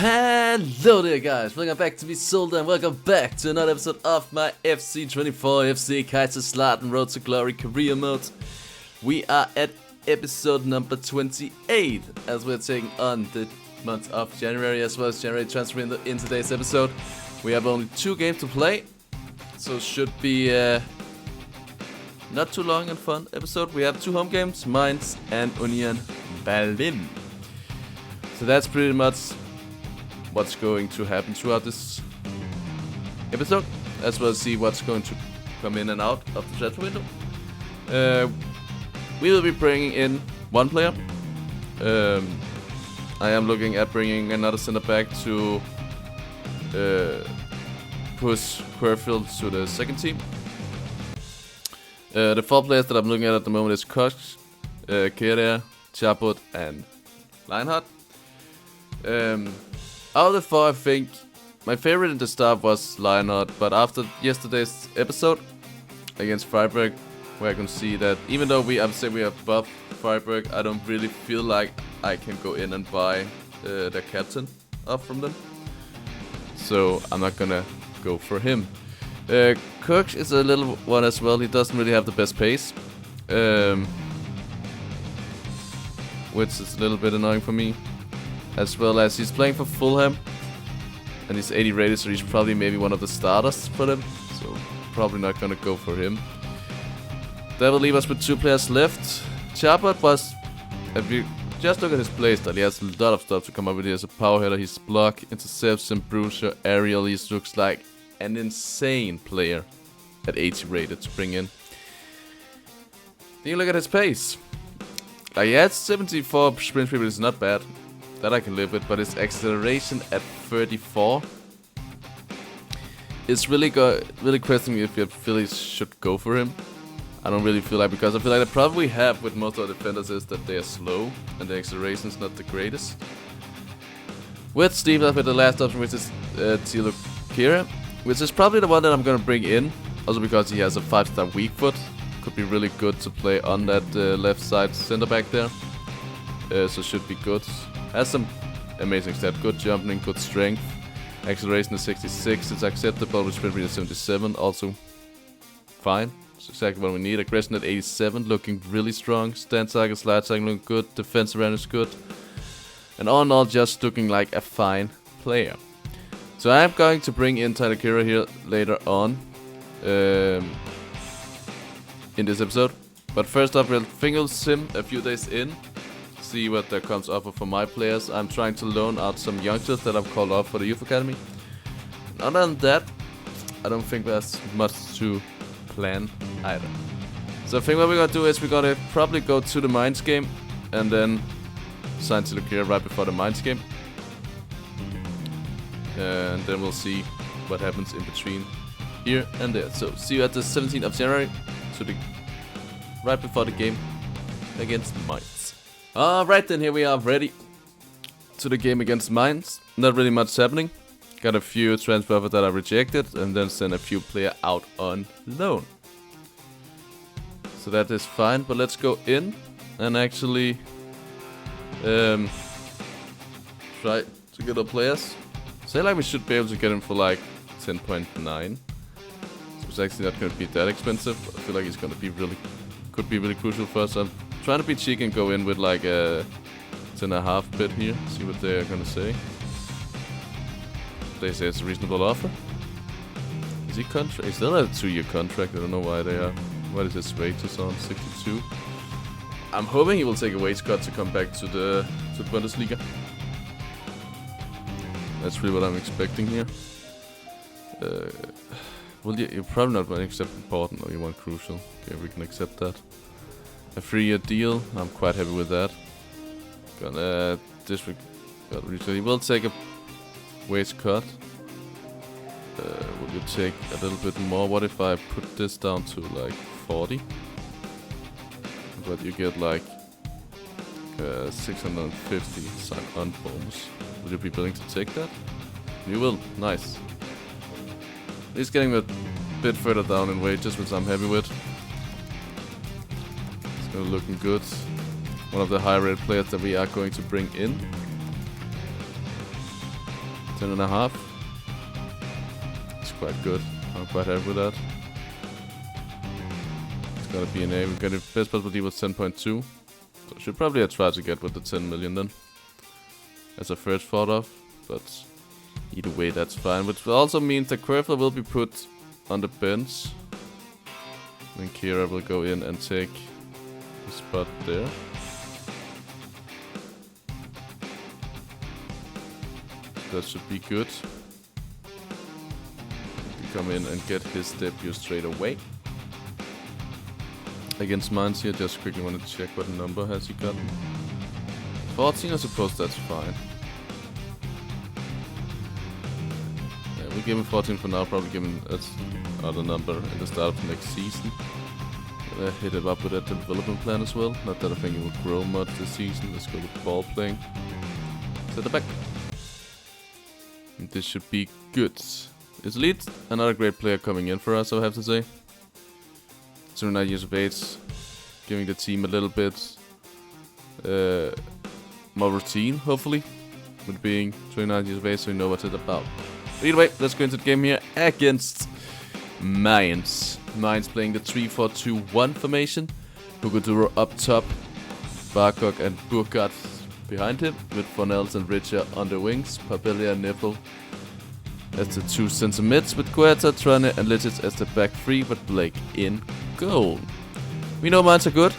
Hello there guys, welcome back to me Zolda and welcome back to another episode of my FC24 FC Kaiserslautern Rtg career mode. We are at episode number 28 as we're taking on the month of January as well as January transfer in today's episode. We have only 2 games to play, so should be not too long and fun episode. We have 2 home games, Mainz and Union Berlin. So that's pretty much what's going to happen throughout this episode, as well as see what's going to come in and out of the transfer window. We will be bringing in 1 player. I am looking at bringing another center back to push Querfield to the second team. The 4 players that I'm looking at the moment is Koch, Kere, Chabot and Leinhardt. Out of the 4, I think my favorite in the start was Leinhardt, but after yesterday's episode against Freiburg, where I can see that even though I would say we have buffed Freiburg, I don't really feel like I can go in and buy their captain up from them. So I'm not gonna go for him. Koch is a little one as well. He doesn't really have the best pace, which is a little bit annoying for me. As well as he's playing for Fulham and he's 80 rated, so he's probably maybe one of the starters for them. So probably not gonna go for him. That will leave us with 2 players left. Chabot was, if you just look at his playstyle, he has a lot of stuff to come up with. He has a power header, his block, interception, bruiser, aerial. He looks like an insane player at 80 rated to bring in. Then you look at his pace. Like, he has 74 sprint speed, which is not bad. That I can live with, but his acceleration at 34 is really questioning if you really should go for him. I don't really feel like, because I feel like the problem we have with most of the defenders is that they are slow and the acceleration is not the greatest. With Steve left with the last option, which is Thilo Kehrer, which is probably the one that I'm gonna bring in, also because he has a 5-star weak foot. Could be really good to play on that left side center back there, so should be good. Has some amazing stats, good jumping, good strength. Acceleration is 66, it's acceptable with sprint speed at 77, also fine. It's exactly what we need. Aggression at 87, looking really strong. Stand cycle, slide cycle looking good. Defensive run is good. And all in all, just looking like a fine player. So I am going to bring in Thilo Kehrer here later on in this episode. But first off, we'll finger sim a few days in. See what there comes offer for my players. I'm trying to loan out some youngsters that I've called off for the youth academy. And other than that, I don't think there's much to plan either. So I think what we're gonna do is we're gonna probably go to the Mainz game and then sign Thilo Kehrer right before the Mainz game. And then we'll see what happens in between here and there. So see you at the 17th of January, so right before the game against Mainz. Alright, then here we are ready to the game against Mainz. Not really much happening. Got a few transfer offers that I rejected and then sent a few players out on loan. So that is fine, but let's go in and actually try to get our players. Say like we should be able to get them for like 10.9. So it's actually not going to be that expensive. I feel like it's going to be could be really crucial for us. I'm trying to be cheeky and go in with like a 10.5 bid here. See what they're gonna say. They say it's a reasonable offer. Is he contract? He's still a 2-year contract. I don't know why they are. What is his wages on? 62. I'm hoping he will take a wage cut to come back to the Bundesliga. That's really what I'm expecting here. Well, you're probably not going to accept important, or you want crucial. Okay, we can accept that. A 3-year deal, I'm quite happy with that. Gonna disregard. He will take a wage cut. Will you take a little bit more? What if I put this down to like 40? But you get like 650 sign-on bonus. Will you be willing to take that? You will. Nice. He's getting a bit further down in wages, which I'm happy with. It's looking good. One of the high-rated players that we are going to bring in. 10.5. It's quite good. I'm quite happy with that. It's gonna be an A. We got the best possible deal was 10.2. So should probably have tried to get with the 10 million then. As a first thought of. But either way, that's fine. Which also means that Querfler will be put on the bench. Then Kira will go in and take the spot there. That should be good. He come in and get his debut straight away. Against Mainz here, just quickly want to check what number has he gotten. 14, I suppose that's fine. Yeah, we'll give him 14 for now, probably give him another number in the start of next season. Hit him up with a development plan as well. Not that I think he will grow much this season. Let's go with ball playing. Set the back. And this should be good. Is Leeds another great player coming in for us, I have to say. 9 years of age, giving the team a little bit more routine, hopefully, with being 29 years of age, so we know what it's about. But either way, let's go into the game here against Mainz. Mainz playing the 3-4-2-1 formation. Hugo up top, Barkok and Burkhardt behind him, with Fornells and Richer on the wings, Papelia and Nippel as the 2 center mids, with Guetta, Trane and Littich as the back 3, with Blake in goal. We know Mainz are good.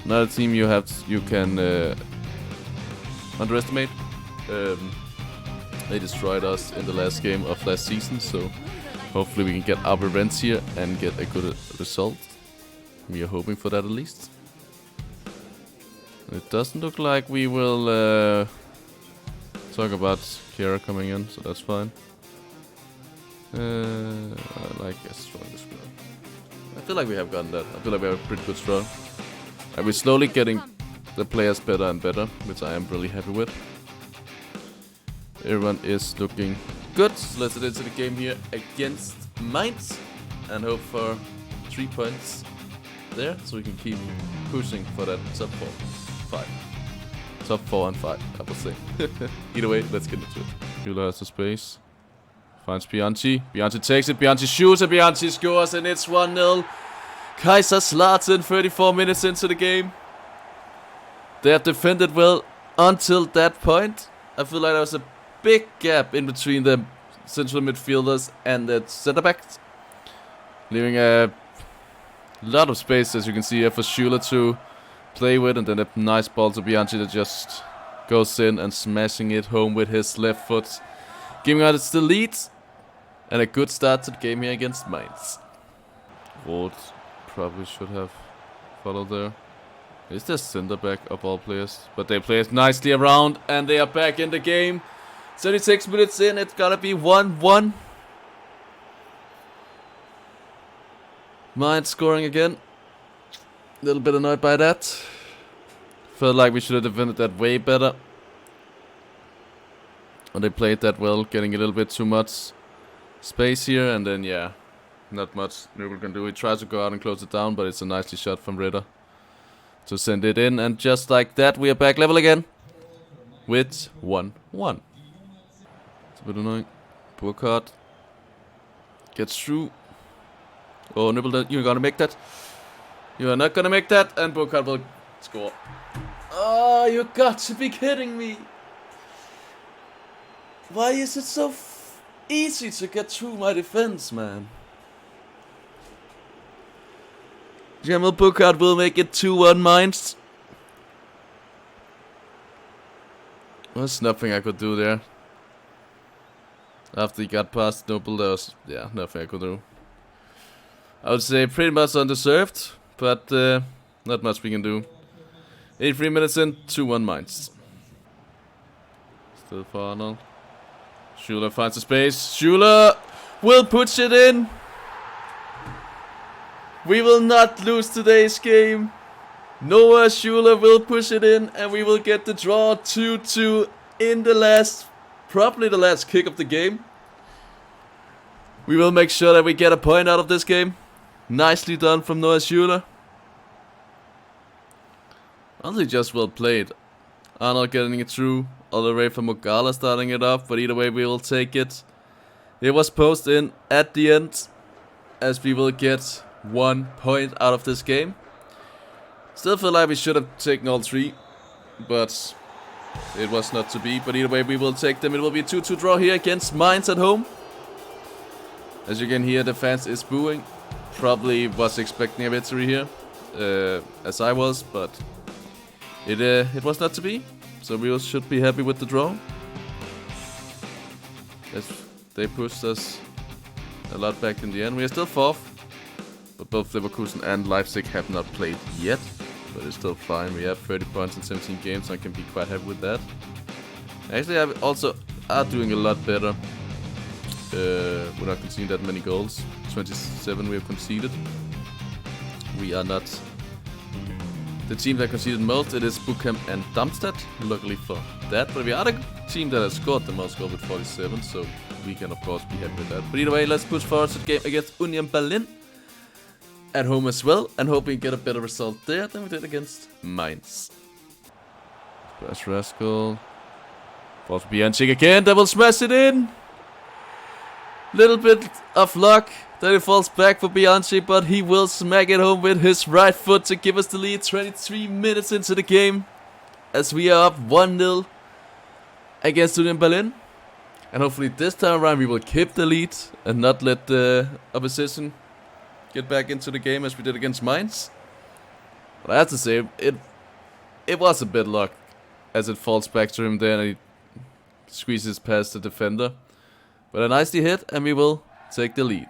Not a team you can underestimate. They destroyed us in the last game of last season, so hopefully we can get our revenge here and get a good result. We are hoping for that at least. It doesn't look like we will talk about Kira coming in, so that's fine. I like a strong display. I feel like we have gotten that. I feel like we have a pretty good strong. And we're slowly getting the players better and better, which I am really happy with. Everyone is looking good. So let's get into the game here against Mainz and hope for 3 points there, so we can keep pushing for that top 5. Top 4 and 5, I would say. Either way, let's get into it. Hula has the space. Finds Bianchi. Bianchi takes it. Bianchi shoots and Bianchi scores, and it's 1-0. Kaiserslautern 34 minutes into the game. They have defended well until that point. I feel like there was a big gap in between the central midfielders and the center backs, leaving a lot of space, as you can see here, for Schuler to play with, and then a nice ball to Bianchi that just goes in and smashing it home with his left foot, giving us the lead and a good start to the game here against Mainz. Wold probably should have followed there. Is the center back of all players, but they play it nicely around and they are back in the game. 36 minutes in, it's gotta be 1-1. Mainz scoring again. A little bit annoyed by that. Felt like we should have defended that way better. And they played that well, getting a little bit too much space here, and then yeah, not much Nubel can do. He tries to go out and close it down, but it's a nicely shot from Ritter to send it in, and just like that, we are back level again with 1-1. It's a bit annoying. Burkhardt gets through. Oh, Nubel, you're gonna make that. You are not gonna make that, and Burkhardt will score. Oh, you got to be kidding me. Why is it so easy to get through my defense, man? Jamal Burkhardt will make it 2-1 Mainz. There's nothing I could do there. After he got past Noble, there was, yeah, nothing I could do. I would say pretty much undeserved, but not much we can do. 83 minutes in, 2-1 Mainz. Still for Arnold. Schuler finds the space. Schuler will push it in. We will not lose today's game. Noah Schuler will push it in, and we will get the draw 2-2 in the last, probably the last kick of the game. We will make sure that we get a point out of this game. Nicely done from Noah Schuler. Honestly, just well played. Arnold getting it through all the way from Mogala starting it off, but either way we will take it. It was post in at the end, as we will get 1 point out of this game. Still feel like we should have taken all 3, but it was not to be. But either way we will take them. It will be a 2-2 draw here against Mainz at home. As you can hear, the fans is booing. Probably was expecting a victory here, as I was, but it was not to be. So we should be happy with the draw. As they pushed us a lot back in the end. We are still 4th, but both Leverkusen and Leipzig have not played yet. But it's still fine. We have 30 points in 17 games, so I can be quite happy with that. Actually, I also are doing a lot better. We're not conceding that many goals. 27 we have conceded. We are not the team that conceded most. It is Bochum and Darmstadt, luckily for that. But we are the team that has scored the most goals with 47, so we can of course be happy with that. But either way, let's push forward to the game against Union Berlin at home as well, and hope we get a better result there than we did against Mainz. Press Rascal. Falls Bianchik again, that will smash it in! Little bit of luck that it falls back for Bianchi, but he will smack it home with his right foot to give us the lead 23 minutes into the game, as we are up 1-0 against Union Berlin. And hopefully this time around we will keep the lead and not let the opposition get back into the game as we did against Mainz. But I have to say, it was a bit luck as it falls back to him there and he squeezes past the defender. But a nicely hit and we will take the lead.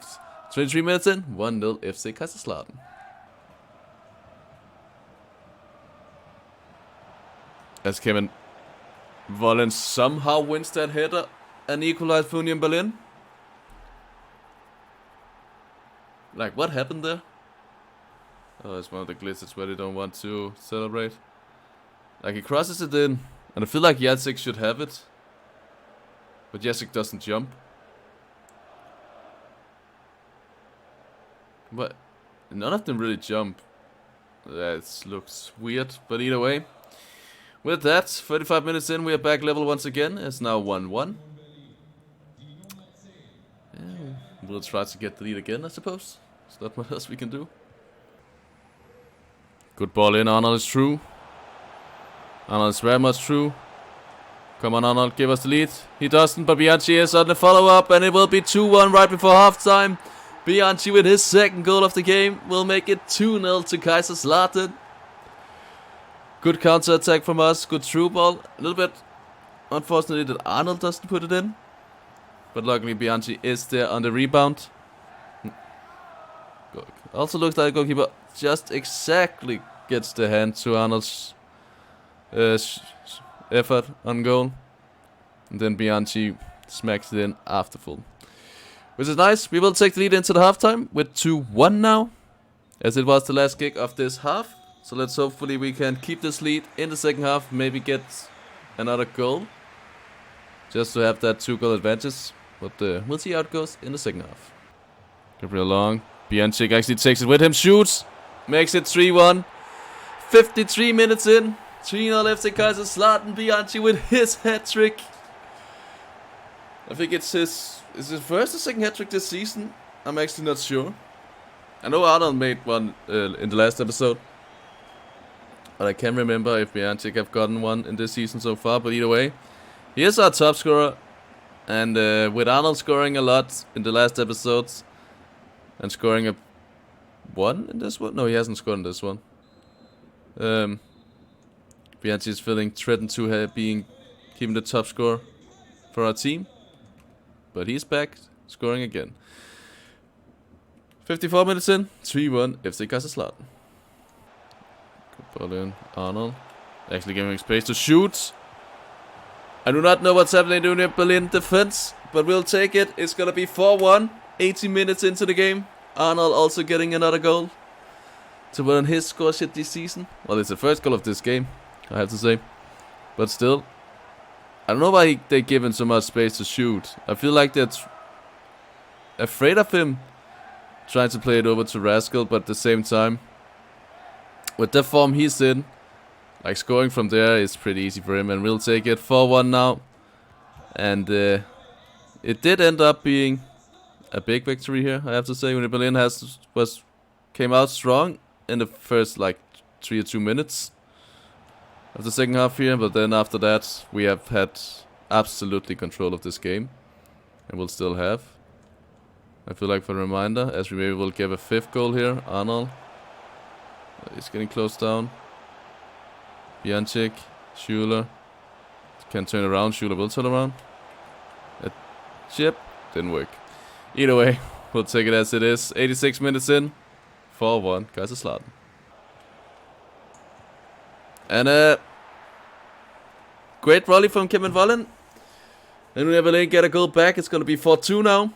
23 minutes in, 1-0 FC Kaiserslautern. As Kevin Vollen somehow wins that header and equalized for Union Berlin. Like, what happened there? Oh, it's one of the glitches where they don't want to celebrate. Like, he crosses it in, and I feel like Jacek should have it. But Jacek doesn't jump. But none of them really jump. That looks weird, but either way. With that, 35 minutes in, we are back level once again. It's now 1-1. We'll try to get the lead again, I suppose. There's not much else we can do. Good ball in, Arnold is through. Arnold is very much through. Come on, Arnold, give us the lead. He doesn't, but Bianchi is on the follow-up, and it will be 2-1 right before halftime. Bianchi with his second goal of the game will make it 2-0 to Kaiserslautern. Good counter-attack from us, good through ball. A little bit unfortunately that Arnold doesn't put it in. But luckily Bianchi is there on the rebound. Also looks like the goalkeeper just exactly gets the hand to Arnold's effort on goal. And then Bianchi smacks it in after full. Which is nice. We will take the lead into the halftime with 2-1 now, as it was the last kick of this half. So let's hopefully we can keep this lead in the second half, maybe get another goal, just to have that 2-goal advantage. But we'll see how it goes in the second half. Gabriel Long. Bianchik actually takes it with him, shoots, makes it 3-1. 53 minutes in, 3-0 FC Kaiserslautern. Bianchi with his hat-trick. I think it's his first or second hat-trick this season. I'm actually not sure. I know Arnold made one in the last episode, but I can't remember if Bianchik have gotten one in this season so far. But either way, he is our top scorer. And with Arnold scoring a lot in the last episodes, and scoring a 1 in this one? No, he hasn't scored in this one. Bianchi is feeling threatened to keeping the top scorer for our team. But he's back, scoring again. 54 minutes in, 3-1 FC Kaiserslautern. Good ball in, Arnold. Actually giving space to shoot. I do not know what's happening in the Berlin defense, but we'll take it. It's gonna be 4-1, 80 minutes into the game. Arnold also getting another goal to win his score sheet this season. Well, it's the first goal of this game, I have to say. But still, I don't know why they give him so much space to shoot. I feel like they're afraid of him trying to play it over to Rascal, but at the same time, with the form he's in, Like, scoring from there is pretty easy for him, and we'll take it 4-1 now. And it did end up being a big victory here, I have to say. Union Berlin came out strong in the first like 3 or 2 minutes of the second half here, but then after that we have had absolutely control of this game, and we'll still have. I feel like, for a reminder, as we maybe will give a 5th goal here. Arnold is getting closed down. Bianchik, Schuler can turn around. Schuler will turn around. A chip didn't work. Either way, we'll take it as it is. 86 minutes in, 4-1 Kaiserslautern. And a great volley from Kevin Vollen. And we never get a goal back. It's going to be 4-2 now.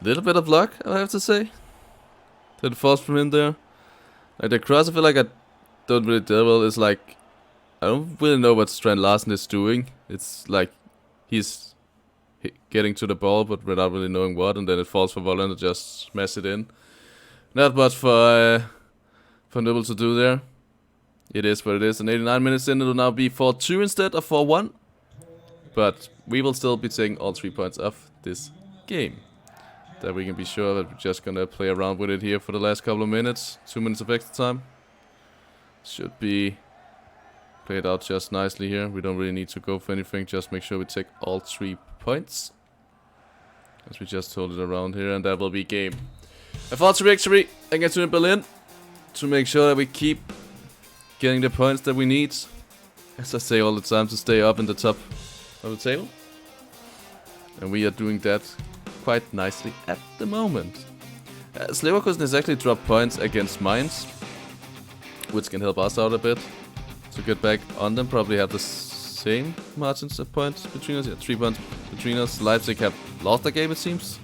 Little bit of luck, I have to say. That falls from in there. Like, the cross, I feel like I don't really do well. It's like, I don't really know what Strand Larsen is doing. It's like he's getting to the ball, but without really knowing what, and then it falls for Vollen to just smash it in. Not much for Nibble to do there. It is what it is. And 89 minutes in, it will now be 4-2 instead of 4-1. But we will still be taking all 3 points of this game. That we can be sure that we're just gonna play around with it here for the last couple of minutes. 2 minutes of extra time. Should be played out just nicely here. We don't really need to go for anything. Just make sure we take all 3 points, as we just hold it around here, and that will be game. A 4-2 victory against Union Berlin to make sure that we keep getting the points that we need, as I say all the time, to stay up in the top of the table. And we are doing that quite nicely at the moment. Leverkusen has actually dropped points against Mainz, which can help us out a bit to get back on them. Probably have the same margins of points between us. Yeah, 3 points between us. Leipzig have lost their game, it seems,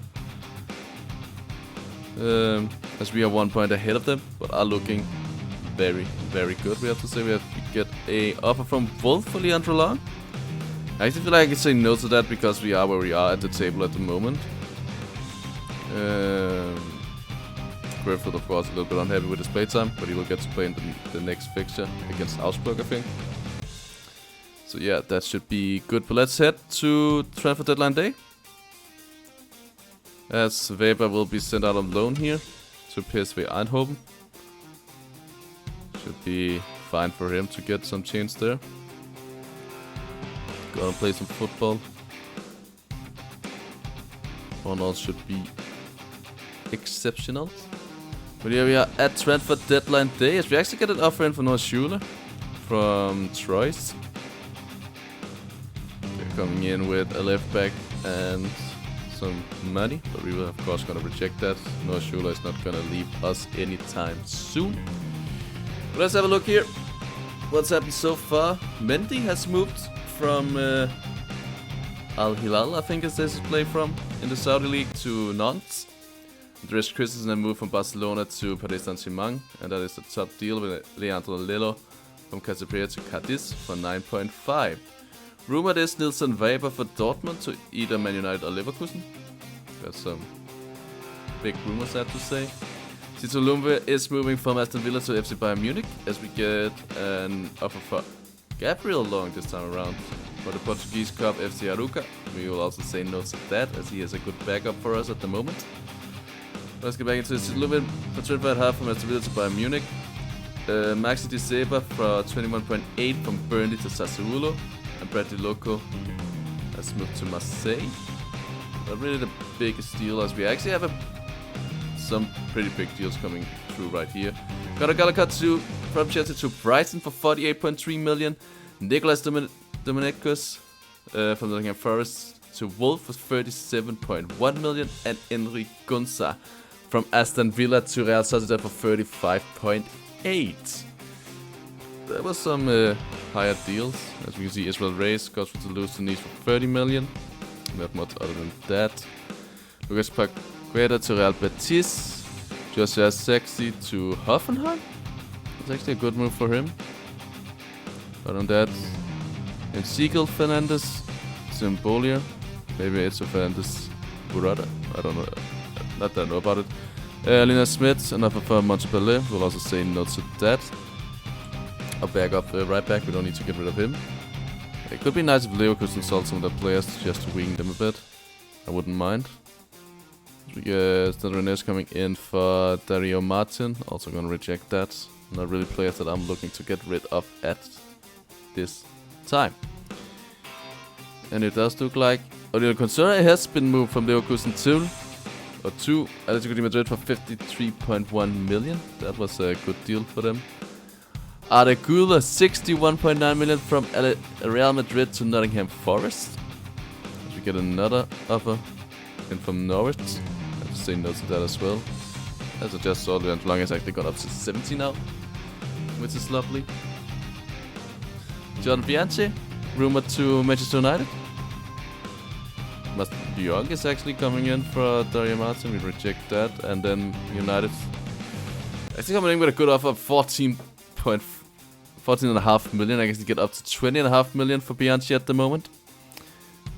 as we are 1 point ahead of them, but are looking very, very good. We have to say we get a offer from Wolf for Leandro Long. I actually feel like I can say no to that because we are where we are at the table at the moment. Griffith, of course, a little bit unhappy with his playtime, but he will get to play in the next fixture against Augsburg, I think. So yeah, that should be good. But let's head to transfer deadline day, as Weber will be sent out on loan here to PSV Eindhoven. Should be fine for him to get some change there. Go and play some football. Arnold should be exceptional. But here we are at transfer deadline day, as we actually get an offer in for Noah Schuler from Troyes. They're coming in with a left back and some money, but we will of course gonna reject that. Noah Schuler is not gonna leave us anytime soon. But let's have a look here. What's happened so far? Mendy has moved from Al Hilal, I think is this play from, in the Saudi League, to Nantes. Andreas Christensen has moved from Barcelona to Paris Saint-Germain, and that is the top deal with Leandro Lillo from Casablanca to Cadiz for 9.5. Rumored is Nilsson Weber for Dortmund to either Man United or Leverkusen. Got some big rumors, I have to say. Tito Lumbe is moving from Aston Villa to FC Bayern Munich, as we get an offer for Gabriel Long this time around for the Portuguese club FC Aruca. We will also say no to that, as he is a good backup for us at the moment. Let's get back into this. Tito Lumbe for 25.5 from Aston Villa to Bayern Munich. Maxi Di Seba for 21.8 from Burnley to Sassuolo. And Bradley Loco has moved to Marseille. Not really the biggest deal, as we actually have some pretty big deals coming through right here. Got a Galacatsu from Chelsea to Brighton for 48.3 million. Nicolas Dominicus from Nottingham Forest to Wolf for 37.1 million. And Henry Gunsa from Aston Villa to Real Sociedad for 35.8. There was some higher deals. As we can see, Israel Reyes goes for Toulouse to Nice for 30 million. Not much other than that. Lucas Paqueta to Real Betis. Joshua Sexy to Hoffenheim. That's actually a good move for him. But on that, Ezekiel Fernandez to Embolia. Maybe it's a Fernandez brother. I don't know. Not that I know about it. Lina Smith, an offer for Montpellier. We'll also say no to that. I'll back up right back. We don't need to get rid of him. It could be nice if Leverkusen sold some of their players just to weaken them a bit. I wouldn't mind. René's coming in for Dario Martin. Also gonna reject that. Not really players that I'm looking to get rid of at this time. And it does look like Aurelio Consera has been moved from Leverkusen to Atletico de Madrid for 53.1 million. That was a good deal for them. Arda Güler, 61.9 million from Real Madrid to Nottingham Forest. We get another offer in from Norwich. I have to say no to that as well. As I just saw, the long has actually got up to 70 now, which is lovely. Jordan Bianchi, rumored to Manchester United. Bjork is actually coming in for Dario Martin. We reject that. And then United actually coming in with a good offer of 14.5 million. I guess you get up to 20.5 million for Bianchi at the moment.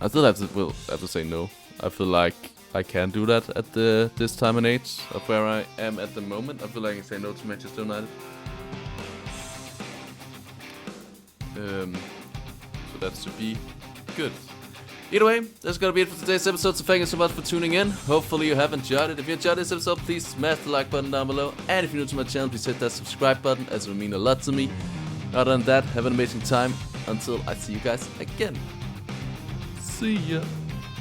I still have to say no. I feel like I can do that at this time and age of where I am at the moment. I feel like I can say no to Manchester United. So that's to be good. Either way, that's gonna be it for today's episode, so thank you so much for tuning in. Hopefully you have enjoyed it. If you enjoyed this episode, please smash the like button down below. And if you're new to my channel, please hit that subscribe button, as it will mean a lot to me. Other than that, have an amazing time. Until I see you guys again. See ya.